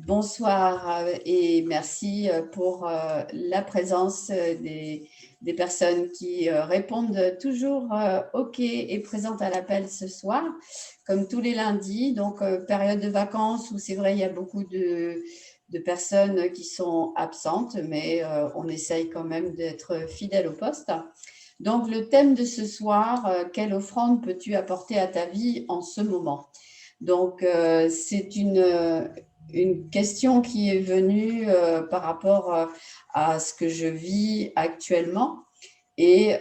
Bonsoir et merci pour la présence des personnes qui répondent toujours OK et présentes à l'appel ce soir, comme tous les lundis. Donc, période de vacances où c'est vrai, il y a beaucoup de personnes qui sont absentes, mais on essaye quand même d'être fidèle au poste. Donc, le thème de ce soir, quelle offrande peux-tu apporter à ta vie en ce moment? Donc, c'est une question qui est venue par rapport à ce que je vis actuellement. Et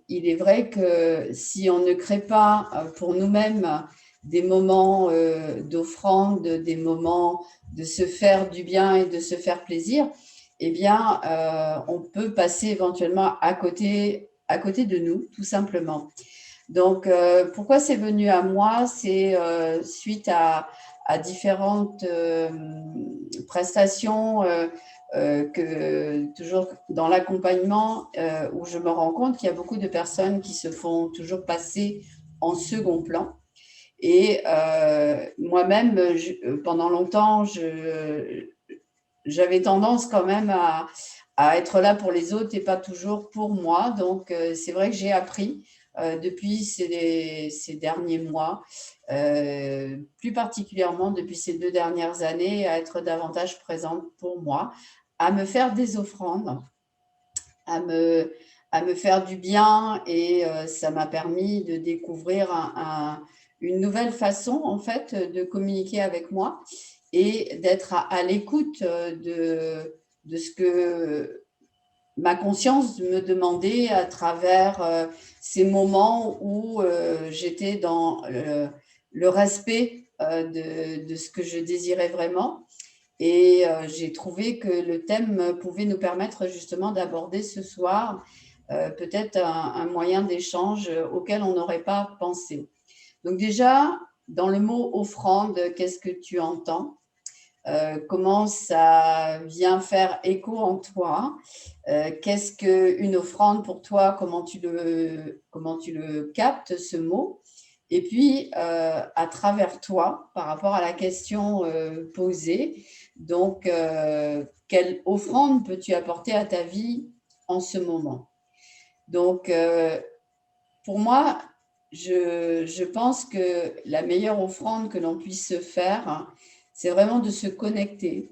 il est vrai que si on ne crée pas pour nous-mêmes des moments d'offrande, des moments de se faire du bien et de se faire plaisir, eh bien, on peut passer éventuellement à côté de nous, tout simplement. Donc, pourquoi c'est venu à moi? C'est suite à différentes prestations toujours dans l'accompagnement où je me rends compte qu'il y a beaucoup de personnes qui se font toujours passer en second plan. Et moi-même, pendant longtemps, j'avais tendance quand même à être là pour les autres et pas toujours pour moi. Donc, c'est vrai que j'ai appris depuis ces derniers mois, plus particulièrement depuis ces 2 dernières années, à être davantage présente pour moi, à me faire des offrandes, à me, à me faire du bien et ça m'a permis de découvrir une nouvelle façon en fait de communiquer avec moi et d'être à l'écoute de ce que ma conscience me demandait à travers ces moments où j'étais dans le respect de ce que je désirais vraiment. Et j'ai trouvé que le thème pouvait nous permettre justement d'aborder ce soir peut-être un moyen d'échange auquel on n'aurait pas pensé. Donc déjà, dans le mot offrande, qu'est-ce que tu entends? Comment ça vient faire écho en toi? Qu'est-ce qu'une offrande pour toi? Comment tu le captes, ce mot? Et puis, à travers toi, par rapport à la question posée, donc, quelle offrande peux-tu apporter à ta vie en ce moment? Donc, pour moi, je pense que la meilleure offrande que l'on puisse se faire, hein, c'est vraiment de se connecter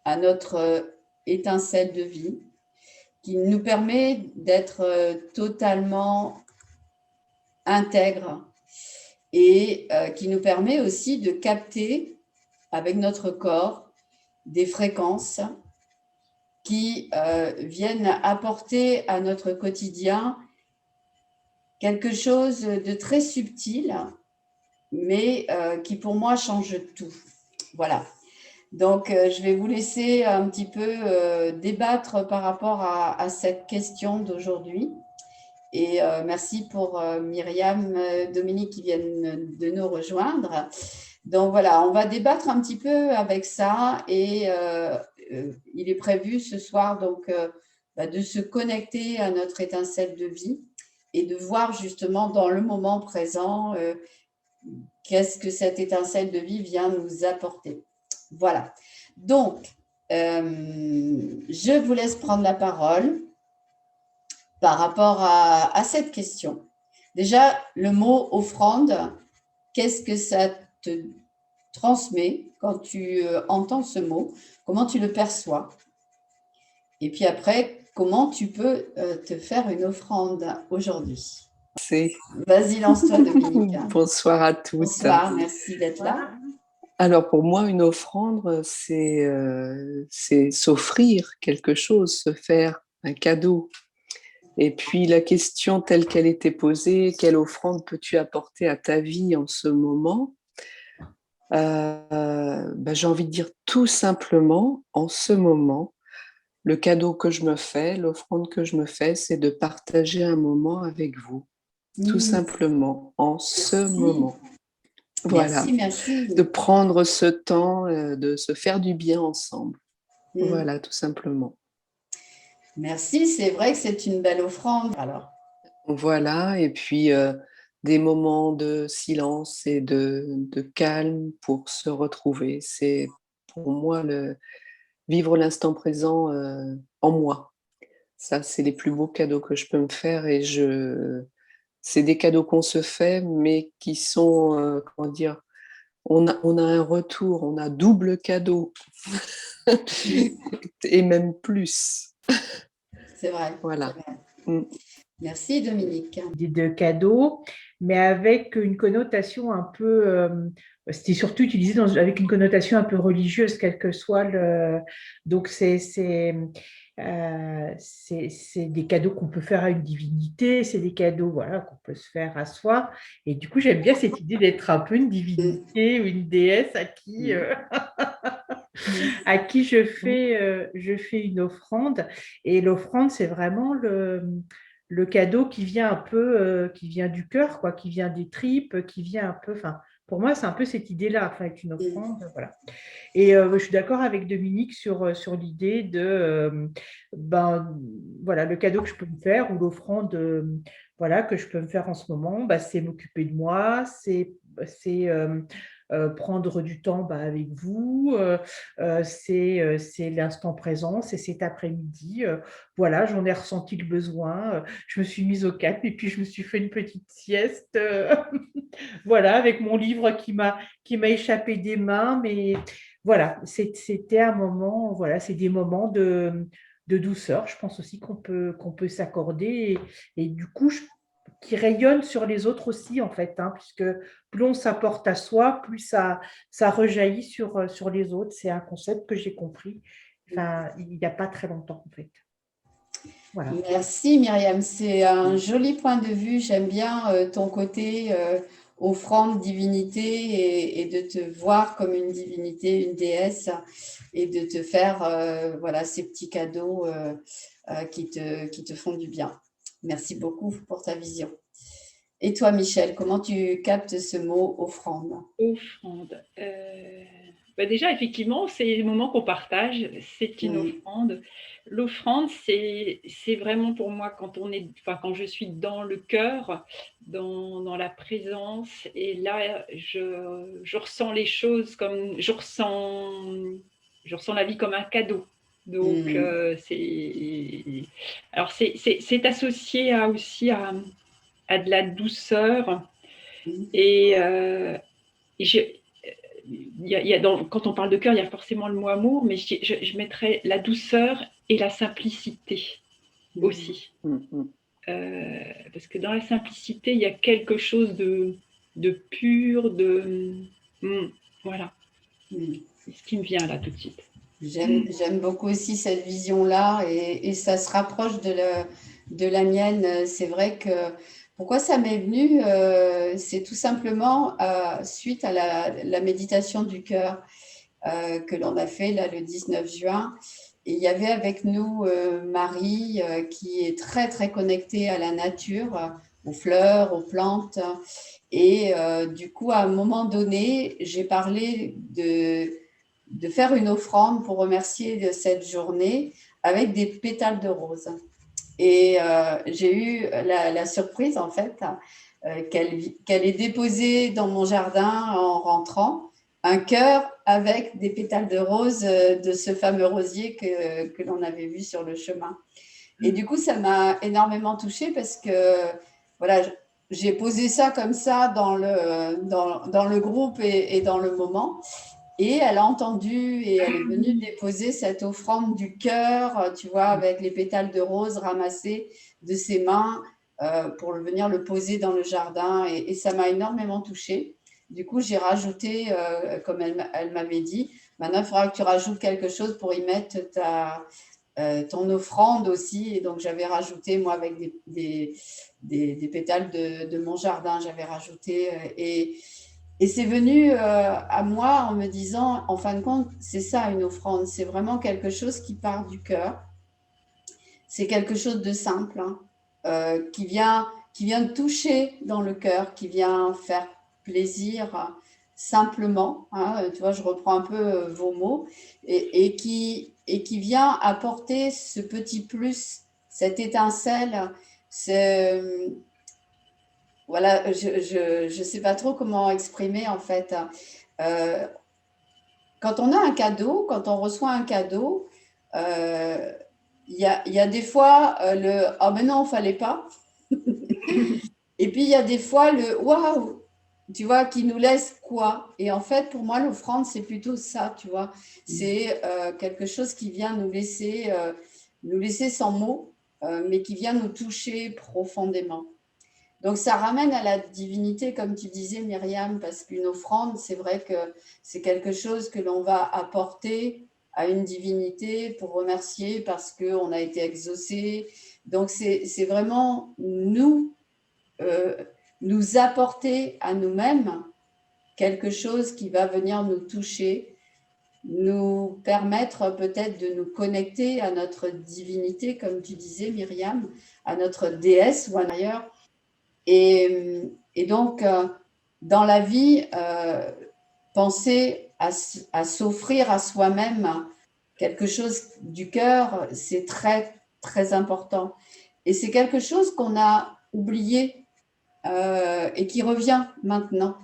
à notre étincelle de vie qui nous permet d'être totalement intègre et qui nous permet aussi de capter avec notre corps des fréquences qui viennent apporter à notre quotidien quelque chose de très subtil, mais qui pour moi change tout. Voilà. Donc, je vais vous laisser un petit peu débattre par rapport à cette question d'aujourd'hui. Et merci pour Myriam, Dominique qui viennent de nous rejoindre. Donc voilà, on va débattre un petit peu avec ça et il est prévu ce soir donc de se connecter à notre étincelle de vie et de voir justement dans le moment présent qu'est-ce que cette étincelle de vie vient nous apporter. Voilà. Donc, je vous laisse prendre la parole par rapport à cette question. Déjà, le mot offrande, qu'est-ce que ça te transmet quand tu entends ce mot? Comment tu le perçois? Et puis après, comment tu peux te faire une offrande aujourd'hui? C'est Vas-y, lance-toi, Dominique. Bonsoir à toutes. Bonsoir, merci d'être là. Alors pour moi, une offrande, c'est s'offrir quelque chose, se faire un cadeau. Et puis la question telle qu'elle était posée, quelle offrande peux-tu apporter à ta vie en ce moment? J'ai envie de dire tout simplement, en ce moment, le cadeau que je me fais, l'offrande que je me fais, c'est de partager un moment avec vous, tout simplement, en ce Merci, moment. Voilà. merci, merci. De prendre ce temps, de se faire du bien ensemble. Mm. Voilà, tout simplement. Merci, c'est vrai que c'est une belle offrande. Alors, Voilà, et puis des moments de silence et de calme pour se retrouver. C'est pour moi, vivre l'instant présent en moi. Ça, c'est les plus beaux cadeaux que je peux me faire et c'est des cadeaux qu'on se fait, mais qui sont, comment dire, on a un retour, on a double cadeau et même plus. C'est vrai. Voilà. C'est vrai. Mmh. Merci Dominique. De cadeaux, mais avec une connotation un peu, c'était surtout utilisé avec une connotation un peu religieuse, quel que soit le. Donc c'est des cadeaux qu'on peut faire à une divinité, c'est des cadeaux voilà, qu'on peut se faire à soi. Et du coup, j'aime bien cette idée d'être un peu une divinité ou une déesse à qui je fais une offrande. Et l'offrande, c'est vraiment le cadeau qui vient un peu, qui vient du cœur, quoi, qui vient des tripes, qui vient un peu, enfin, pour moi, c'est un peu cette idée-là, enfin, avec une offrande, voilà. Et je suis d'accord avec Dominique sur l'idée de, ben, voilà, le cadeau que je peux me faire ou l'offrande, voilà, que je peux me faire en ce moment, bah, c'est m'occuper de moi, c'est prendre du temps bah, avec vous, c'est l'instant présent, c'est cet après-midi. Voilà, j'en ai ressenti le besoin. Je me suis mise au calme et puis je me suis fait une petite sieste. Voilà, avec mon livre qui m'a échappé des mains. Mais voilà, c'était un moment, voilà, c'est des moments de douceur, je pense aussi qu'on peut s'accorder. Et du coup, qui rayonne sur les autres aussi, en fait, hein, puisque plus on s'apporte à soi, plus ça rejaillit sur les autres. C'est un concept que j'ai compris enfin, il n'y a pas très longtemps, en fait. Voilà. Merci Myriam, c'est un joli point de vue. J'aime bien ton côté offrande, divinité et de te voir comme une divinité, une déesse et de te faire voilà, ces petits cadeaux qui te font du bien. Merci beaucoup pour ta vision. Et toi Michel, comment tu captes ce mot offrande? Offrande. Bah déjà, effectivement, c'est les moments qu'on partage, c'est une offrande. L'offrande, c'est vraiment pour moi quand je suis dans le cœur, dans la présence, et là, je ressens les choses comme je ressens la vie comme un cadeau. Donc, c'est associé aussi à de la douceur. Et quand on parle de cœur, il y a forcément le mot amour, mais je mettrais la douceur et la simplicité aussi. Parce que dans la simplicité, il y a quelque chose de pur, voilà. C'est ce qui me vient là tout de suite. J'aime beaucoup aussi cette vision-là et ça se rapproche de la mienne. C'est vrai que pourquoi ça m'est venu, c'est tout simplement suite à la méditation du cœur que l'on a fait là, le 19 juin. Et il y avait avec nous Marie qui est très très connectée à la nature, aux fleurs, aux plantes. Et du coup, à un moment donné, j'ai parlé de faire une offrande pour remercier de cette journée avec des pétales de rose. Et j'ai eu la surprise, en fait, qu'elle ait déposé dans mon jardin en rentrant un cœur avec des pétales de rose de ce fameux rosier que l'on avait vu sur le chemin. Et du coup, ça m'a énormément touchée parce que, voilà, j'ai posé ça comme ça dans le groupe et dans le moment. Et elle a entendu et elle est venue déposer cette offrande du cœur, tu vois, avec les pétales de rose ramassés de ses mains pour venir le poser dans le jardin. Et ça m'a énormément touchée. Du coup, j'ai rajouté, comme elle m'avait dit, maintenant, il faudra que tu rajoutes quelque chose pour y mettre ton offrande aussi. Et donc, j'avais rajouté, moi, avec des pétales de mon jardin, j'avais rajouté. Et c'est venu à moi en me disant, en fin de compte, c'est ça une offrande, c'est vraiment quelque chose qui part du cœur, c'est quelque chose de simple, hein, qui vient de toucher dans le cœur, qui vient faire plaisir simplement, hein, tu vois, je reprends un peu vos mots, et qui vient apporter ce petit plus, cette étincelle, voilà, je sais pas trop comment exprimer en fait. quand on a un cadeau, quand on reçoit un cadeau, il y a des fois le « Ah mais non, il ne fallait pas ». Et puis il y a des fois le « Waouh », tu vois, qui nous laisse quoi? Et en fait, pour moi, l'offrande, c'est plutôt ça, tu vois. C'est quelque chose qui vient nous laisser sans mots, mais qui vient nous toucher profondément. Donc ça ramène à la divinité, comme tu disais, Myriam, parce qu'une offrande, c'est vrai que c'est quelque chose que l'on va apporter à une divinité pour remercier parce qu'on a été exaucé. Donc c'est vraiment nous apporter à nous-mêmes quelque chose qui va venir nous toucher, nous permettre peut-être de nous connecter à notre divinité, comme tu disais, Myriam, à notre déesse ou ailleurs. Et donc, dans la vie, penser à s'offrir à soi-même quelque chose du cœur, c'est très, très important. Et c'est quelque chose qu'on a oublié et qui revient maintenant.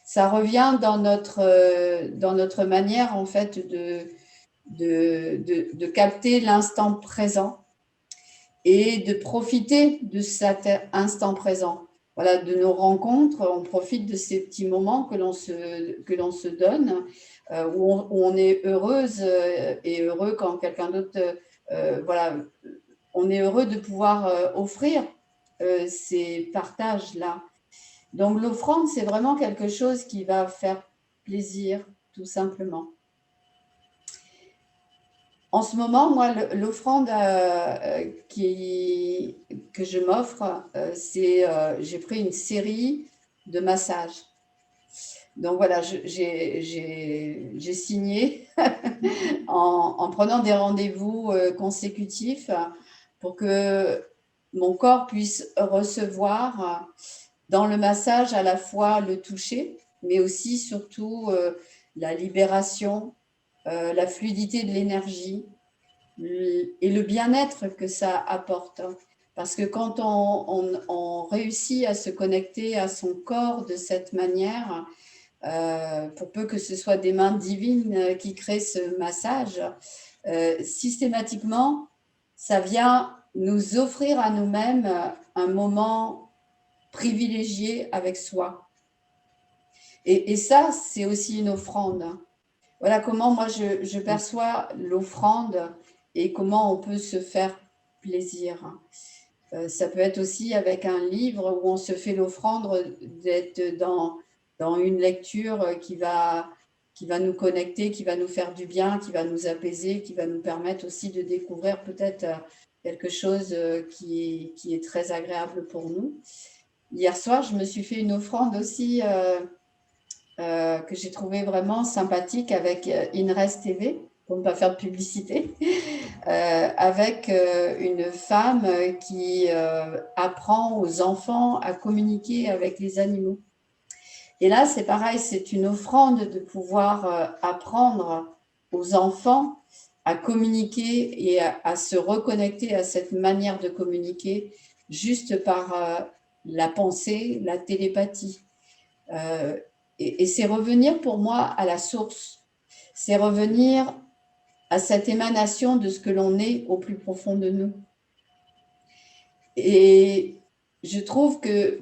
Ça revient dans notre manière, en fait, de capter l'instant présent et de profiter de cet instant présent. Voilà, de nos rencontres, on profite de ces petits moments que l'on se donne, où on est heureuse et heureux quand quelqu'un d'autre, voilà, on est heureux de pouvoir offrir ces partages-là. Donc l'offrande, c'est vraiment quelque chose qui va faire plaisir, tout simplement. En ce moment, moi, l'offrande que je m'offre, c'est j'ai pris une série de massages. Donc voilà, j'ai signé en prenant des rendez-vous consécutifs pour que mon corps puisse recevoir dans le massage à la fois le toucher, mais aussi surtout la libération, la fluidité de l'énergie et le bien-être que ça apporte. Parce que quand on réussit à se connecter à son corps de cette manière, pour peu que ce soit des mains divines qui créent ce massage, systématiquement, ça vient nous offrir à nous-mêmes un moment privilégié avec soi. Et ça, c'est aussi une offrande. Voilà comment moi je perçois l'offrande et comment on peut se faire plaisir. Ça peut être aussi avec un livre où on se fait l'offrande d'être dans une lecture qui va nous connecter, qui va nous faire du bien, qui va nous apaiser, qui va nous permettre aussi de découvrir peut-être quelque chose qui est très agréable pour nous. Hier soir, je me suis fait une offrande aussi que j'ai trouvé vraiment sympathique avec INRES TV, pour ne pas faire de publicité, avec une femme qui apprend aux enfants à communiquer avec les animaux. Et là, c'est pareil, c'est une offrande de pouvoir apprendre aux enfants à communiquer et à se reconnecter à cette manière de communiquer juste par la pensée, la télépathie. Et c'est revenir pour moi à la source, c'est revenir à cette émanation de ce que l'on est au plus profond de nous. Et je trouve que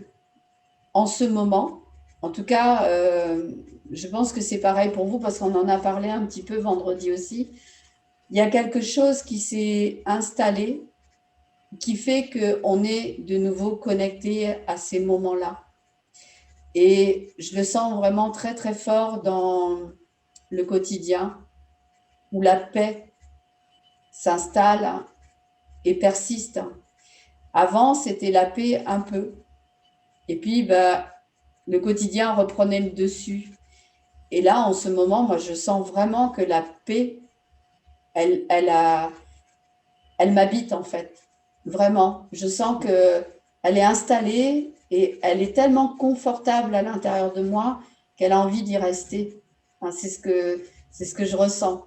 en ce moment, en tout cas, je pense que c'est pareil pour vous parce qu'on en a parlé un petit peu vendredi aussi, il y a quelque chose qui s'est installé qui fait qu'on est de nouveau connecté à ces moments-là. Et je le sens vraiment très, très fort dans le quotidien, où la paix s'installe et persiste. Avant, c'était la paix un peu. Et puis, le quotidien reprenait le dessus. Et là, en ce moment, moi, je sens vraiment que la paix, elle m'habite en fait. Vraiment. Je sens qu'elle est installée et elle est tellement confortable à l'intérieur de moi qu'elle a envie d'y rester. Enfin, c'est ce que je ressens.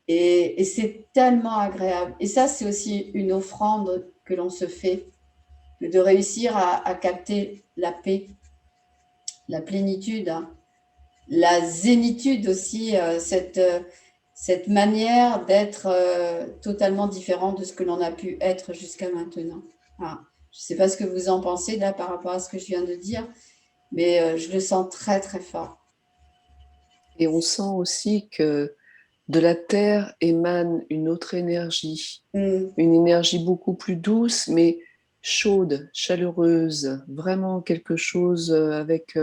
Et c'est tellement agréable. Et ça, c'est aussi une offrande que l'on se fait, de réussir à capter la paix, la plénitude, la zénitude aussi, cette manière d'être totalement différent de ce que l'on a pu être jusqu'à maintenant. Voilà. Je ne sais pas ce que vous en pensez là par rapport à ce que je viens de dire, mais je le sens très très fort. Et on sent aussi que de la terre émane une autre énergie, une énergie beaucoup plus douce, mais chaude, chaleureuse, vraiment quelque chose avec,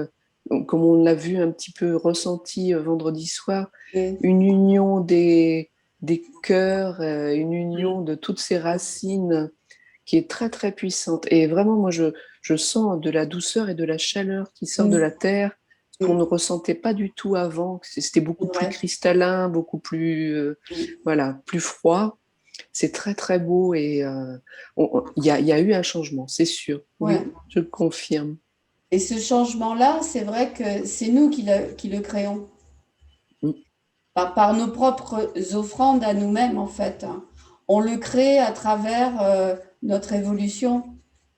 comme on l'a vu un petit peu ressenti vendredi soir, une union des cœurs, une union de toutes ces racines qui est très très puissante. Et vraiment, moi, je sens de la douceur et de la chaleur qui sort de la terre, qu'on ne ressentait pas du tout avant. C'était beaucoup plus cristallin, beaucoup plus, voilà, plus froid. C'est très très beau et il y a eu un changement, c'est sûr. Oui, je confirme. Et ce changement-là, c'est vrai que c'est nous qui le créons. Par nos propres offrandes à nous-mêmes, en fait. On le crée à travers notre évolution,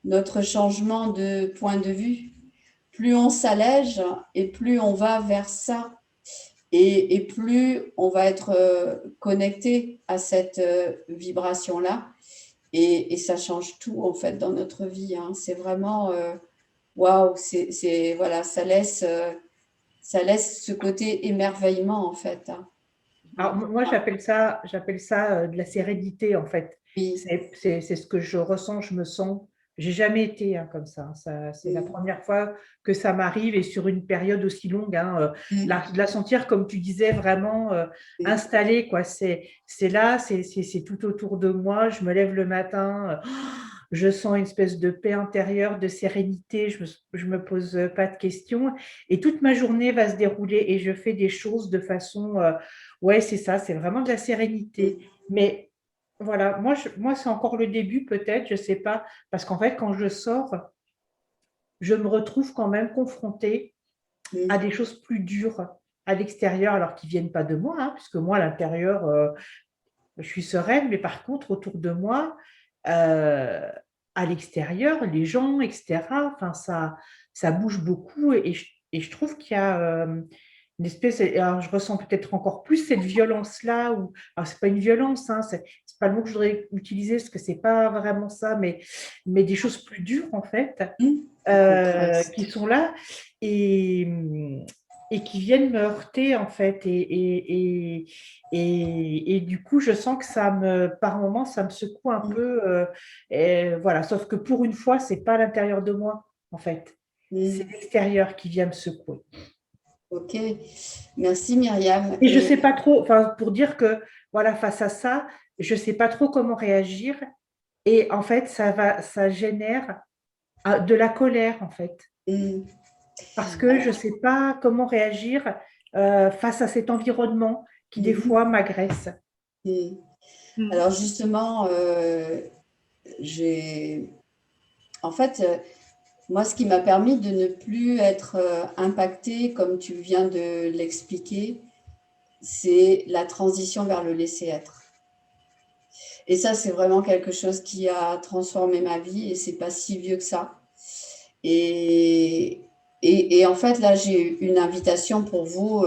notre changement de point de vue. Plus on s'allège et plus on va vers ça. Et plus on va être connecté à cette vibration-là. Et ça change tout, en fait, dans notre vie. Hein. C'est vraiment... waouh, voilà, ça laisse ce côté émerveillement, en fait. Hein. Alors, moi, j'appelle ça de la sérénité, en fait. Oui. C'est ce que je ressens, je me sens. J'ai jamais été comme ça. C'est la première fois que ça m'arrive et sur une période aussi longue. Hein, de la sentir, comme tu disais, vraiment installée, quoi. C'est là, c'est tout autour de moi. Je me lève le matin, je sens une espèce de paix intérieure, de sérénité. Je me pose pas de questions et toute ma journée va se dérouler et je fais des choses de façon ouais, c'est ça, c'est vraiment de la sérénité. Mais voilà, moi c'est encore le début peut-être, je ne sais pas, parce qu'en fait, quand je sors, je me retrouve quand même confrontée à des choses plus dures à l'extérieur, alors qui ne viennent pas de moi, hein, puisque moi, à l'intérieur, je suis sereine, mais par contre, autour de moi, à l'extérieur, les gens, etc., enfin, ça bouge beaucoup et je trouve qu'il y a une espèce, alors je ressens peut-être encore plus cette violence-là, alors c'est pas une violence, hein, c'est pas le mot que je voudrais utiliser parce que c'est pas vraiment ça, mais des choses plus dures en fait, qui sont là et qui viennent me heurter en fait et du coup je sens que par moments ça me secoue un peu et voilà, sauf que pour une fois c'est pas à l'intérieur de moi en fait, c'est l'extérieur qui vient me secouer. Ok, merci Myriam. Et je sais pas trop, enfin pour dire que voilà, face à ça, je sais pas trop comment réagir et en fait ça génère de la colère en fait. Parce que je ne sais pas comment réagir face à cet environnement qui, des fois, m'agresse. Alors, justement, en fait, moi, ce qui m'a permis de ne plus être impactée, comme tu viens de l'expliquer, c'est la transition vers le laisser-être. Et ça, c'est vraiment quelque chose qui a transformé ma vie et c'est pas si vieux que ça. Et en fait, là, j'ai une invitation pour vous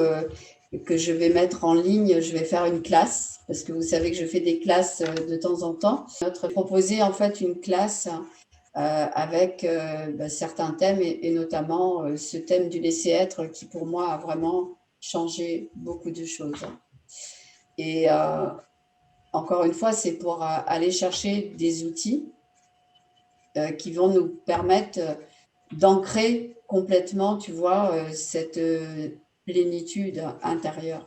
que je vais mettre en ligne. Je vais faire une classe parce que vous savez que je fais des classes de temps en temps. Notre proposer en fait une classe avec certains thèmes et notamment ce thème du laisser-être qui pour moi a vraiment changé beaucoup de choses. Et encore une fois, c'est pour aller chercher des outils qui vont nous permettre d'ancrer complètement, tu vois, cette plénitude intérieure.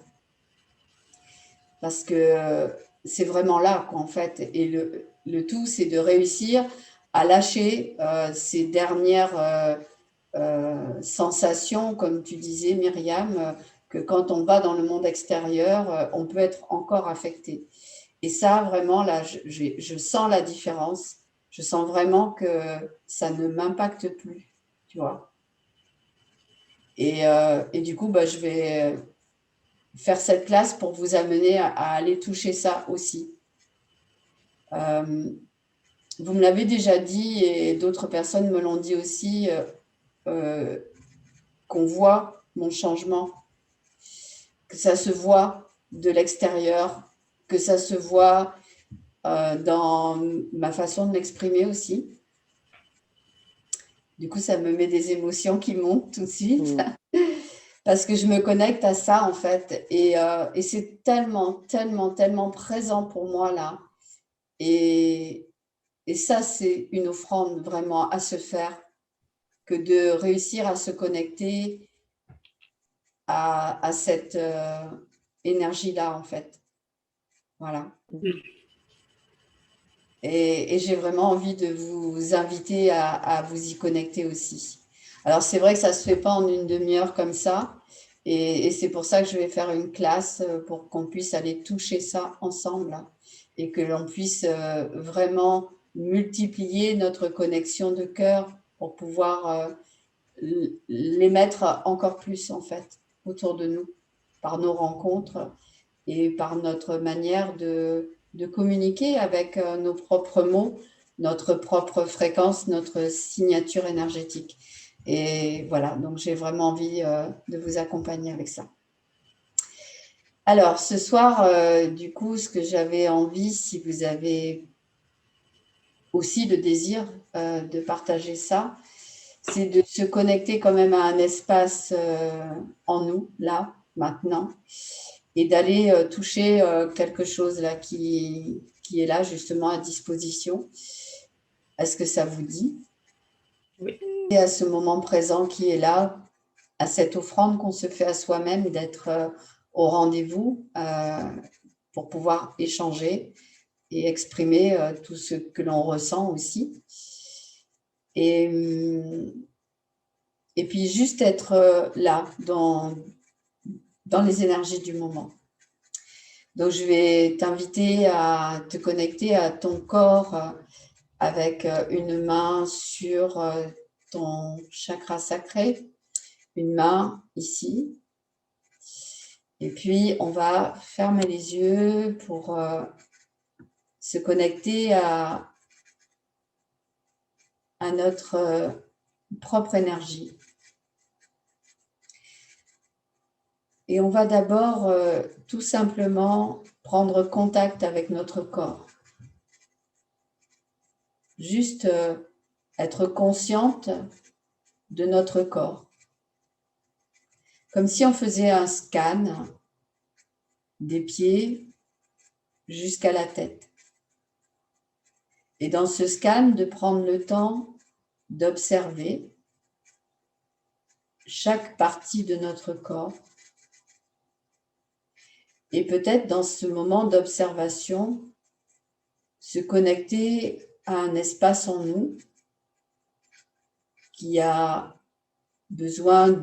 Parce que c'est vraiment là, quoi, en fait. Et le tout, c'est de réussir à lâcher ces dernières sensations, comme tu disais, Myriam, que quand on va dans le monde extérieur, on peut être encore affecté. Et ça, vraiment, là, je sens la différence. Je sens vraiment que ça ne m'impacte plus, tu vois. Et du coup, je vais faire cette classe pour vous amener à aller toucher ça aussi. Vous me l'avez déjà dit et d'autres personnes me l'ont dit aussi, qu'on voit mon changement que ça se voit de l'extérieur, que ça se voit dans ma façon de m'exprimer aussi. Du coup, ça me met des émotions qui montent tout de suite parce que je me connecte à ça en fait. Et c'est tellement, tellement, tellement présent pour moi là. Et ça, c'est une offrande vraiment à se faire, que de réussir à se connecter à cette énergie-là en fait. Voilà. Et j'ai vraiment envie de vous inviter à vous y connecter aussi. Alors, c'est vrai que ça ne se fait pas en une demi-heure comme ça. Et c'est pour ça que je vais faire une classe pour qu'on puisse aller toucher ça ensemble et que l'on puisse vraiment multiplier notre connexion de cœur pour pouvoir les mettre encore plus, en fait, autour de nous, par nos rencontres et par notre manière de communiquer avec nos propres mots, notre propre fréquence, notre signature énergétique. Et voilà, donc j'ai vraiment envie de vous accompagner avec ça. Alors, ce soir, du coup, ce que j'avais envie, si vous avez aussi le désir de partager ça, c'est de se connecter quand même à un espace en nous, là, maintenant, et d'aller toucher quelque chose là qui est là justement à disposition. Est-ce que ça vous dit? Oui. Et à ce moment présent qui est là, à cette offrande qu'on se fait à soi-même et d'être au rendez-vous pour pouvoir échanger et exprimer tout ce que l'on ressent aussi. Et puis juste être là, dans les énergies du moment. Donc, je vais t'inviter à te connecter à ton corps avec une main sur ton chakra sacré, une main ici. Et puis, on va fermer les yeux pour se connecter à notre propre énergie. Et on va d'abord tout simplement prendre contact avec notre corps. Juste être consciente de notre corps. Comme si on faisait un scan des pieds jusqu'à la tête. Et dans ce scan, de prendre le temps d'observer chaque partie de notre corps. Et peut-être dans ce moment d'observation, se connecter à un espace en nous qui a besoin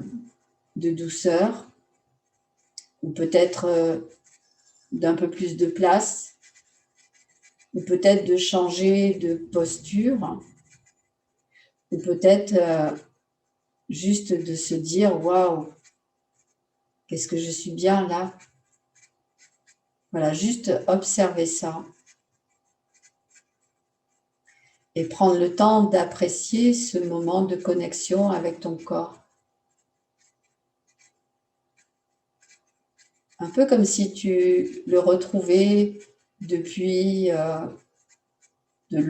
de douceur ou peut-être d'un peu plus de place ou peut-être de changer de posture ou peut-être juste de se dire « Waouh, qu'est-ce que je suis bien là ?» Voilà, juste observer ça et prendre le temps d'apprécier ce moment de connexion avec ton corps. Un peu comme si tu le retrouvais depuis de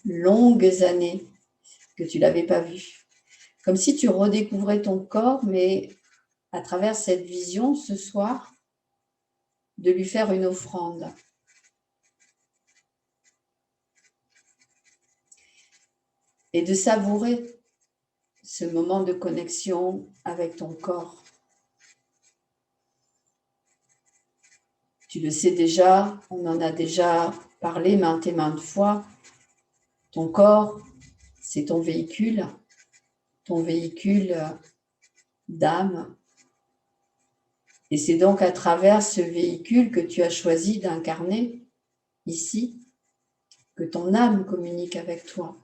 longues années que tu ne l'avais pas vu. Comme si tu redécouvrais ton corps, mais à travers cette vision ce soir, de lui faire une offrande. Et de savourer ce moment de connexion avec ton corps. Tu le sais déjà, on en a déjà parlé maintes et maintes fois. Ton corps, c'est ton véhicule d'âme. Et c'est donc à travers ce véhicule que tu as choisi d'incarner ici, que ton âme communique avec toi.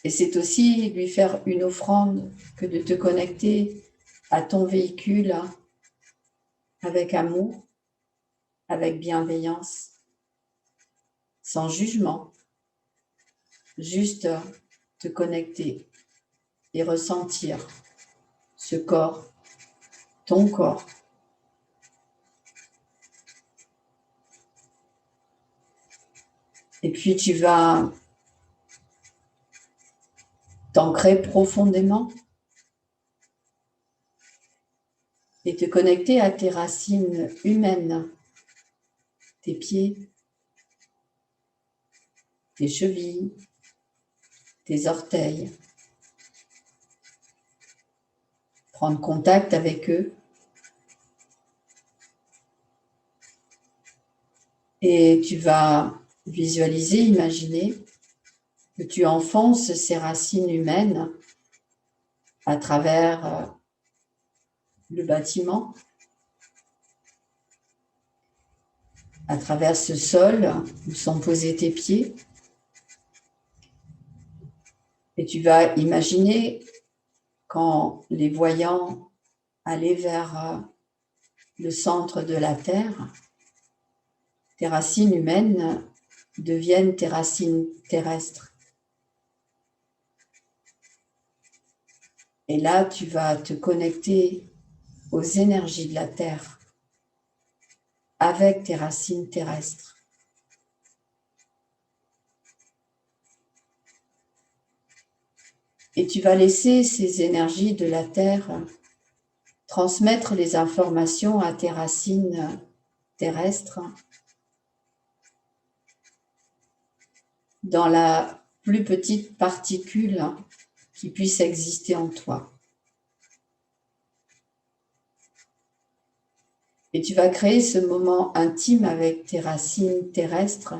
Et c'est aussi lui faire une offrande que de te connecter à ton véhicule avec amour, avec bienveillance, sans jugement, juste te connecter et ressentir ce corps, ton corps. Et puis tu vas t'ancrer profondément et te connecter à tes racines humaines, tes pieds, tes chevilles, tes orteils. Prendre contact avec eux. Et tu vas visualiser, imaginer que tu enfonces ces racines humaines à travers le bâtiment, à travers ce sol où sont posés tes pieds. Et tu vas imaginer qu'en les voyant aller vers le centre de la Terre, tes racines humaines deviennent tes racines terrestres. Et là, tu vas te connecter aux énergies de la Terre avec tes racines terrestres. Et tu vas laisser ces énergies de la Terre transmettre les informations à tes racines terrestres dans la plus petite particule qui puisse exister en toi. Et tu vas créer ce moment intime avec tes racines terrestres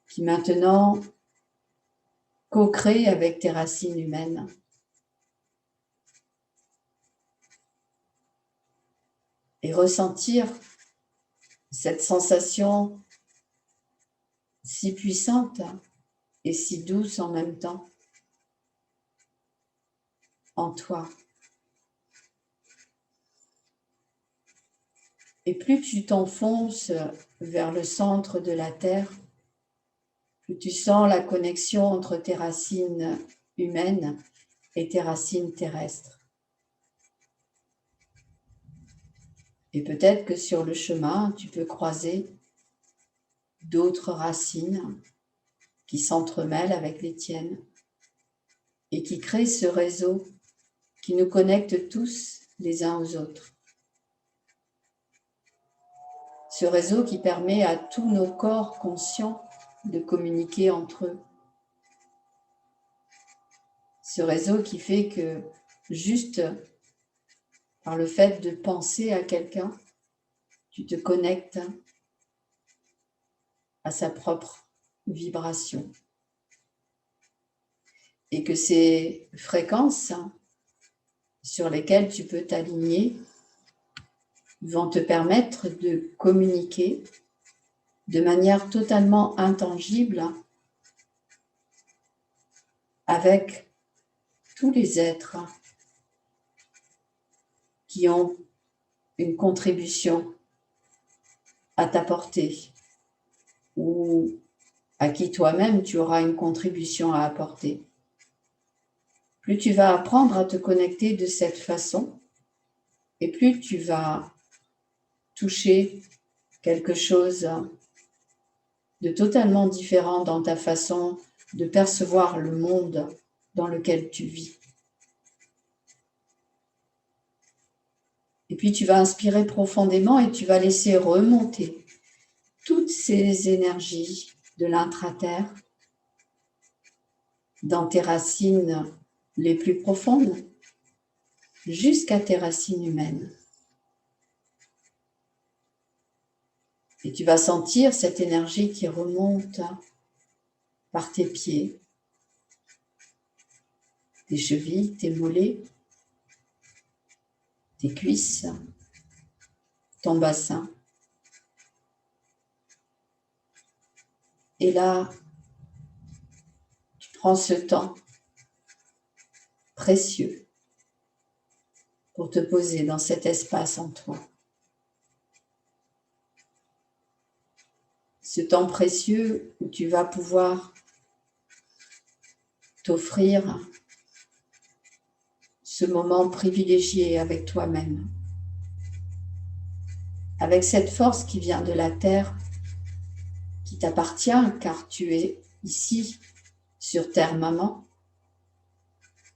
qui maintenant co-créent avec tes racines humaines. Et ressentir cette sensation si puissante et si douce en même temps en toi. Et plus tu t'enfonces vers le centre de la Terre, plus tu sens la connexion entre tes racines humaines et tes racines terrestres. Et peut-être que sur le chemin, tu peux croiser d'autres racines qui s'entremêlent avec les tiennes et qui créent ce réseau qui nous connecte tous les uns aux autres. Ce réseau qui permet à tous nos corps conscients de communiquer entre eux. Ce réseau qui fait que juste par le fait de penser à quelqu'un, tu te connectes à sa propre vibration. Et que ces fréquences sur lesquelles tu peux t'aligner vont te permettre de communiquer de manière totalement intangible avec tous les êtres qui ont une contribution à t'apporter ou à qui toi-même tu auras une contribution à apporter. Plus tu vas apprendre à te connecter de cette façon et plus tu vas toucher quelque chose de totalement différent dans ta façon de percevoir le monde dans lequel tu vis. Et puis tu vas inspirer profondément et tu vas laisser remonter toutes ces énergies de l'intra-terre dans tes racines les plus profondes jusqu'à tes racines humaines. Et tu vas sentir cette énergie qui remonte par tes pieds, tes chevilles, tes mollets, tes cuisses, ton bassin. Et là, tu prends ce temps précieux pour te poser dans cet espace en toi. Ce temps précieux où tu vas pouvoir t'offrir ce moment privilégié avec toi-même, avec cette force qui vient de la terre, qui t'appartient car tu es ici sur Terre Maman,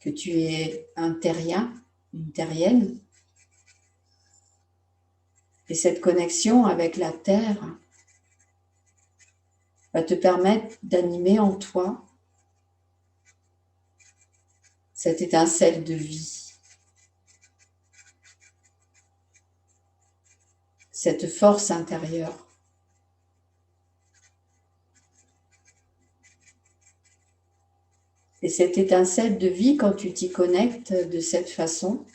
que tu es un terrien, une terrienne. Et cette connexion avec la terre va te permettre d'animer en toi cette étincelle de vie, cette force intérieure. Et cette étincelle de vie, quand tu t'y connectes de cette façon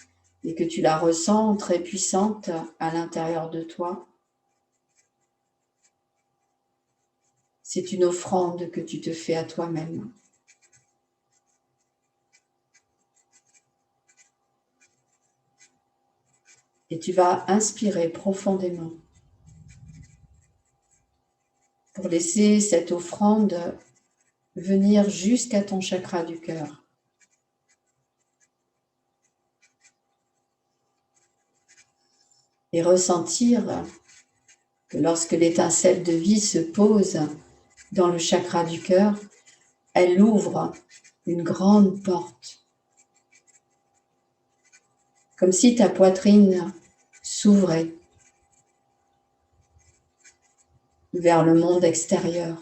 et que tu la ressens très puissante à l'intérieur de toi, c'est une offrande que tu te fais à toi-même. Et tu vas inspirer profondément pour laisser cette offrande venir jusqu'à ton chakra du cœur. Et ressentir que lorsque l'étincelle de vie se pose dans le chakra du cœur, elle ouvre une grande porte. Comme si ta poitrine s'ouvrait vers le monde extérieur.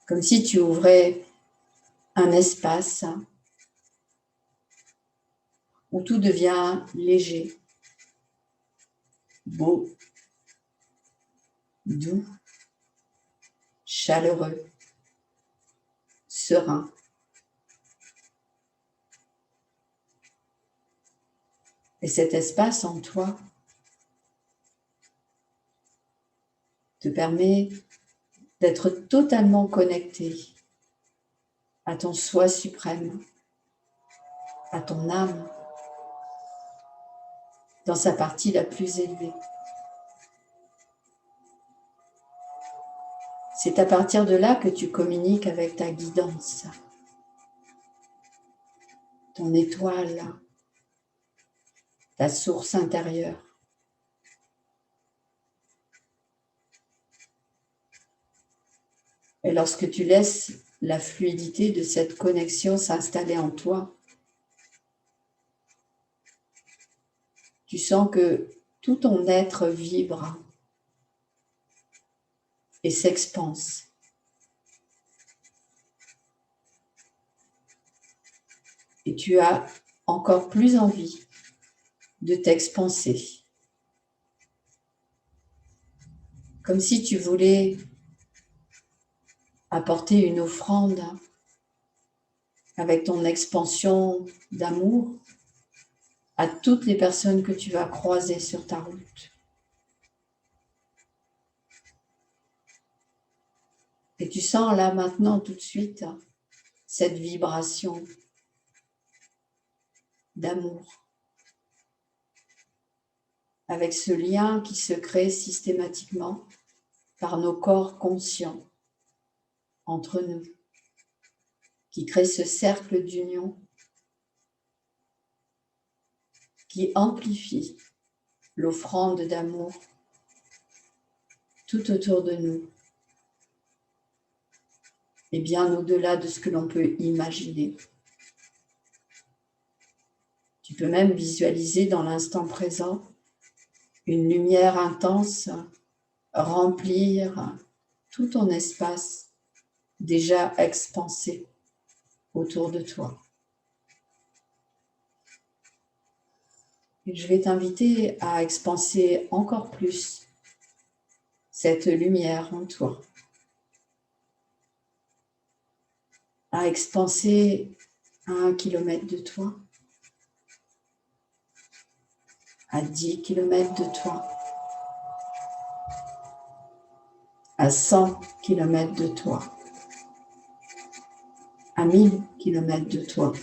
Comme si tu ouvrais un espace où tout devient léger, beau, doux, chaleureux, serein. Et cet espace en toi te permet d'être totalement connecté à ton soi suprême, à ton âme, dans sa partie la plus élevée. C'est à partir de là que tu communiques avec ta guidance, ton étoile, ta source intérieure. Et lorsque tu laisses la fluidité de cette connexion s'installer en toi, tu sens que tout ton être vibre et s'expanse. Et tu as encore plus envie de t'expanser. Comme si tu voulais apporter une offrande avec ton expansion d'amour à toutes les personnes que tu vas croiser sur ta route. Et tu sens là maintenant tout de suite cette vibration d'amour avec ce lien qui se crée systématiquement par nos corps conscients entre nous, qui crée ce cercle d'union qui amplifie l'offrande d'amour tout autour de nous et bien au-delà de ce que l'on peut imaginer. Tu peux même visualiser dans l'instant présent une lumière intense remplir tout ton espace déjà expansé autour de toi. Et je vais t'inviter à expanser encore plus cette lumière en toi, à expanser à 1 kilomètre de toi, à 10 kilomètres de toi, à 100 kilomètres de toi, à 1000 kilomètres de toi.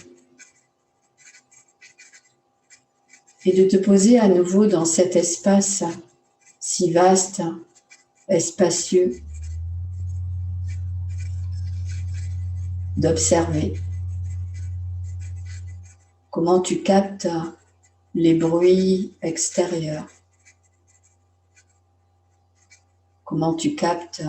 Et de te poser à nouveau dans cet espace si vaste, spacieux, d'observer comment tu captes les bruits extérieurs, comment tu captes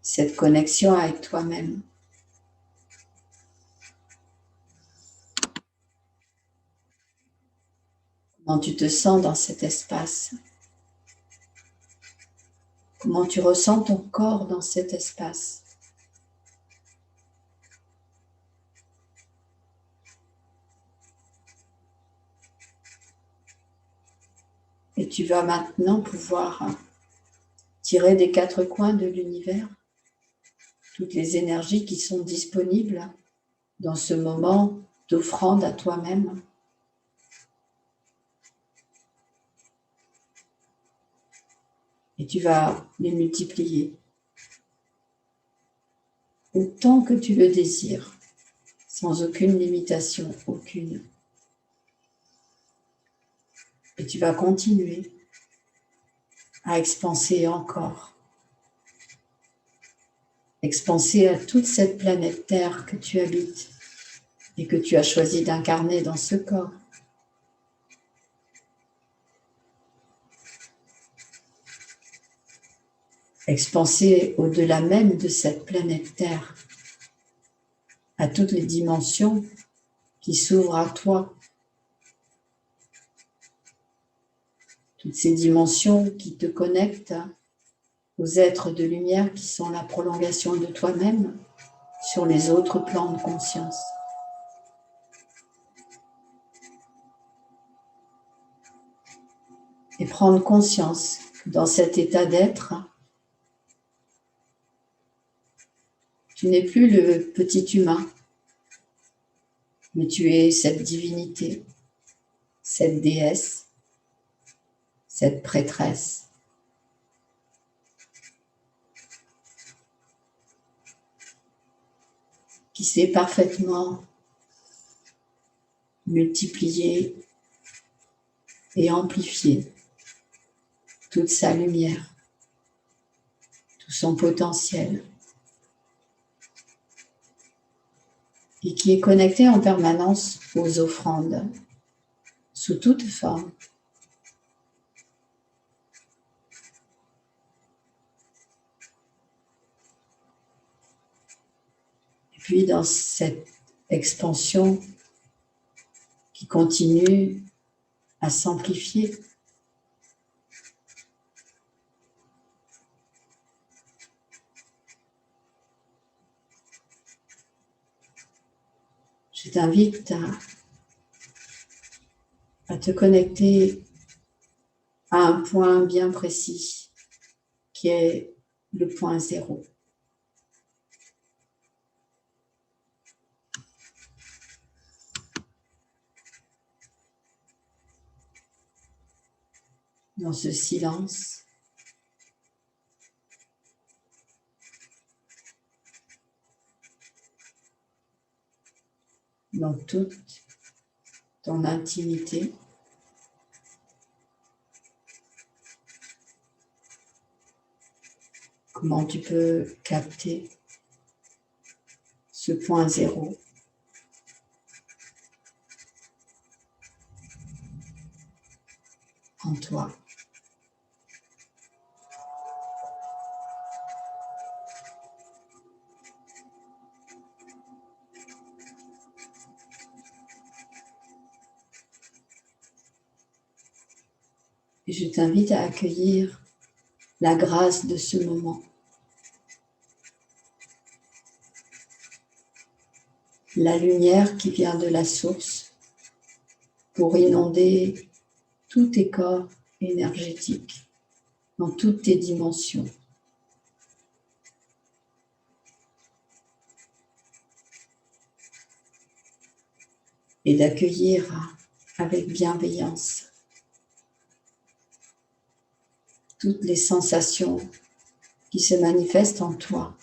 cette connexion avec toi-même. Comment tu te sens dans cet espace. Comment tu ressens ton corps dans cet espace. Et tu vas maintenant pouvoir tirer des quatre coins de l'univers toutes les énergies qui sont disponibles dans ce moment d'offrande à toi-même. Et tu vas les multiplier autant que tu le désires, sans aucune limitation, aucune. Et tu vas continuer à expanser encore. Expanser à toute cette planète Terre que tu habites et que tu as choisi d'incarner dans ce corps. Expanser au-delà même de cette planète Terre, à toutes les dimensions qui s'ouvrent à toi. Toutes ces dimensions qui te connectent aux êtres de lumière qui sont la prolongation de toi-même sur les autres plans de conscience. Et prendre conscience que dans cet état d'être, tu n'es plus le petit humain, mais tu es cette divinité, cette déesse, cette prêtresse. Qui sait parfaitement multiplier et amplifier toute sa lumière, tout son potentiel, et qui est connecté en permanence aux offrandes, sous toute forme. Et puis dans cette expansion qui continue à s'amplifier, je t'invite à te connecter à un point bien précis qui est le point zéro. Dans ce silence, dans toute ton intimité, comment tu peux capter ce point zéro en toi. Et je t'invite à accueillir la grâce de ce moment. La lumière qui vient de la source pour inonder tous tes corps énergétiques dans toutes tes dimensions. Et d'accueillir avec bienveillance toutes les sensations qui se manifestent en toi.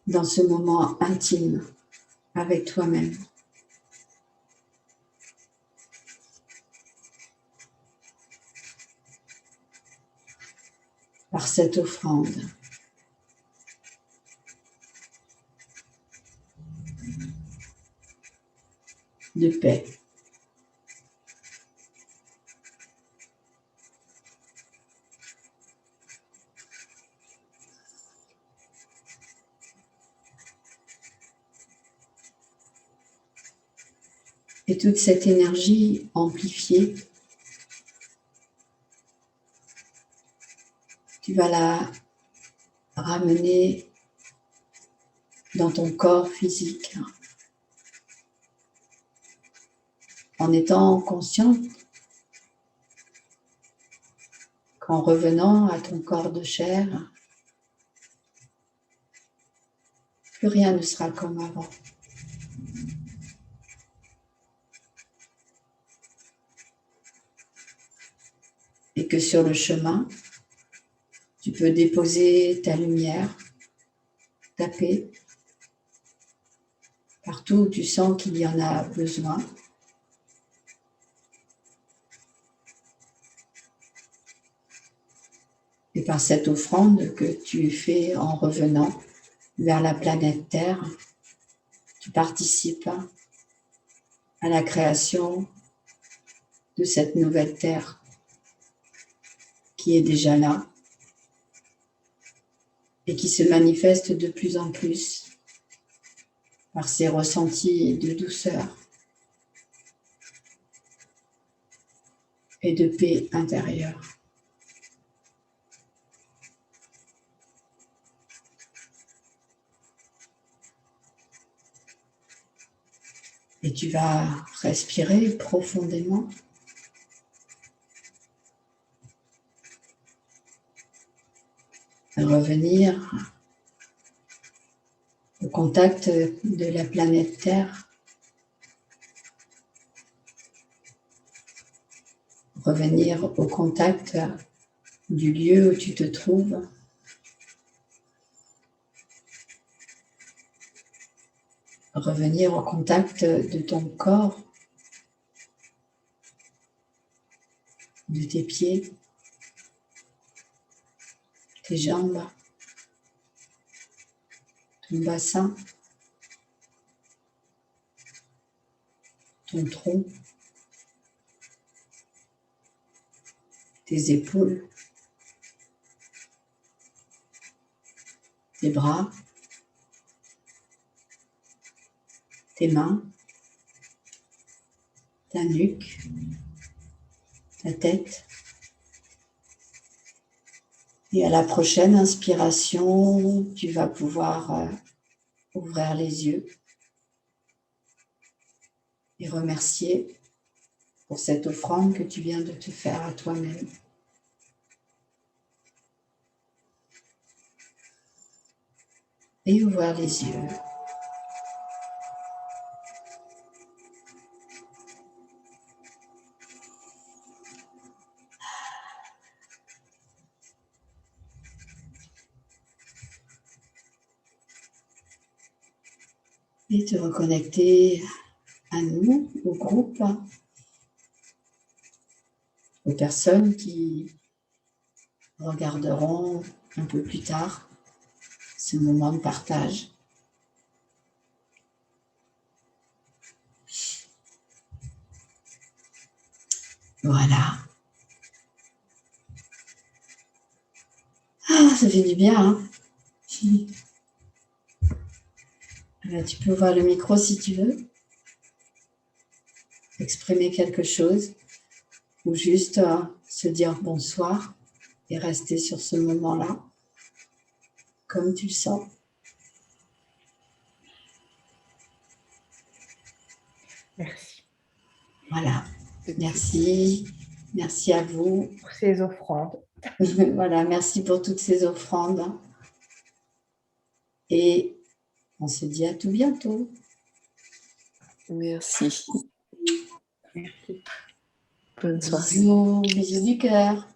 Dans ce moment intime avec toi-même. par cette offrande. De paix. Et toute cette énergie amplifiée, tu vas la ramener dans ton corps physique en étant consciente qu'en revenant à ton corps de chair, plus rien ne sera comme avant. Et que sur le chemin, tu peux déposer ta lumière, ta paix, partout où tu sens qu'il y en a besoin. Et par cette offrande que tu fais en revenant vers la planète Terre, tu participes à la création de cette nouvelle Terre qui est déjà là et qui se manifeste de plus en plus par ses ressentis de douceur et de paix intérieure. Et tu vas respirer profondément. Revenir au contact de la planète Terre. Revenir au contact du lieu où tu te trouves. Revenir au contact de ton corps, de tes pieds, tes jambes, ton bassin, ton tronc, tes épaules, tes bras, tes mains, ta nuque, ta tête. Et à la prochaine inspiration, tu vas pouvoir ouvrir les yeux et remercier pour cette offrande que tu viens de te faire à toi-même. Et ouvrir les yeux. Et te reconnecter à nous, au groupe, aux personnes qui regarderont un peu plus tard ce moment de partage. Voilà. Ah, ça fait du bien, hein? Alors, tu peux ouvrir le micro si tu veux. Exprimer quelque chose ou juste se dire bonsoir et rester sur ce moment-là comme tu le sens. Merci. Voilà. Merci. Merci à vous. Pour ces offrandes. Voilà, merci pour toutes ces offrandes. Et on se dit à tout bientôt. Merci. Merci. Bonne soirée. Bisous, bisous du cœur.